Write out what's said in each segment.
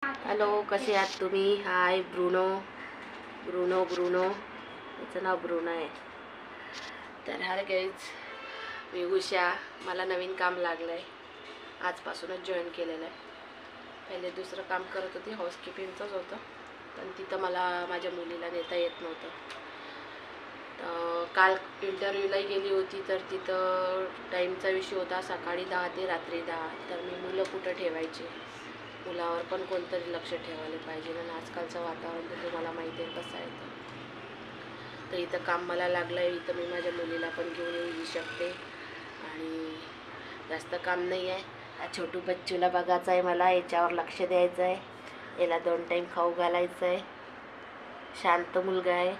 Hello, कसे आहात तुम्ही? हाय ब्रुनो ब्रुनो ब्रुनो याचं नाव ब्रुनो आहे. तर हाय गाईज, मी उषा. मला नवीन काम लागलं आहे, आजपासूनच जॉईन केलेलं आहे. पहिले दुसरं काम करत होती, हाऊसकीपिंगचंच होतं, पण तिथं मला माझ्या मुलीला नेता येत नव्हतं. काल इंटरव्ह्यूलाही गेली होती, तर तिथं टाईमचा विषय होता, सकाळी 10 ते रात्री 10. तर मी मुलं कुठं ठेवायची? मुलावर पण कोणतरी लक्ष ठेवायला पाहिजे ना. आजकालचं वातावरण तर तुम्हाला माहिती आहे कसं आहे. तर इथं काम मला लागलं आहे, इथं मी माझ्या मुलीला पण घेऊन येऊ शकते आणि जास्त काम नाही आहे. हा छोटू बच्चूला बघायचं आहे मला, याच्यावर लक्ष द्यायचं आहे, याला 2 टाईम खाऊ घालायचं आहे. शांत मुलगा आहे,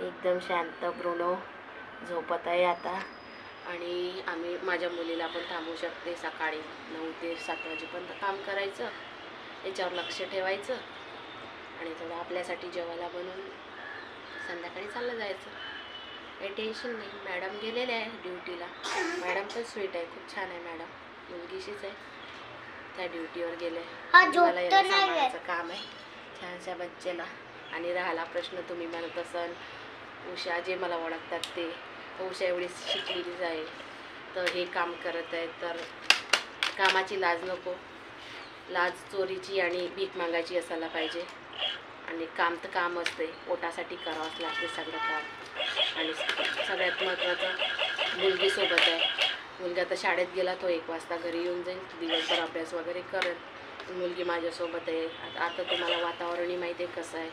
एकदम शांत. ब्रुनो झोपत आहे आता आणि माझ्या मुलीला पण थांबवू शकते. सकाळी 9 ते 7 वाजेपर्यंत काम करायचं, याच्यावर लक्ष ठेवायचं आणि थोडं आपल्यासाठी जेवायला बनवून संध्याकाळी चाललं जायचं. काही टेन्शन नाही. मॅडम गेलेले आहे ड्युटीला. मॅडम पण स्वीट आहे, खूप छान आहे मॅडम, मुलगीशीच आहे. त्या ड्युटीवर गेले. मला याला सांभाळायचं काम आहे छानशा बच्चेला. आणि राहिला प्रश्न, तुम्ही म्हणत असाल उषा, जे मला ओळखतात ते, उषा एवढी शिकलेलीच आहे तर हे काम करत आहे, तर कामाची लाज नको. लाज चोरीची आणि भीक मागायची असायला पाहिजे. आणि काम तर काम असते, पोटासाठी करावंच लागते सगळं काम. आणि सगळ्यात महत्त्वाचं, मुलगीसोबत आहे. मुलगा तर शाळेत गेला, तो 1 वाजता घरी येऊन जाईल, दिवसभर अभ्यास वगैरे करेल. मुलगी माझ्यासोबत आहे. आता तुम्हाला वातावरणही माहिती आहे कसं आहे,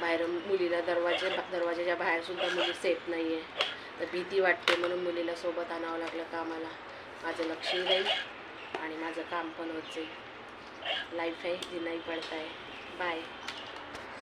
बाहेर मुलीला दरवाजाच्या बाहेरसुद्धा मुली सेफ नाही आहे. तर भीती वाटते, म्हणून मुलीला सोबत आणावं लागलं कामाला. माझं लक्षही राहील आणि माझं काम पण होत जाईल. लाईफ आहे, जी नाही पडत आहे. बाय.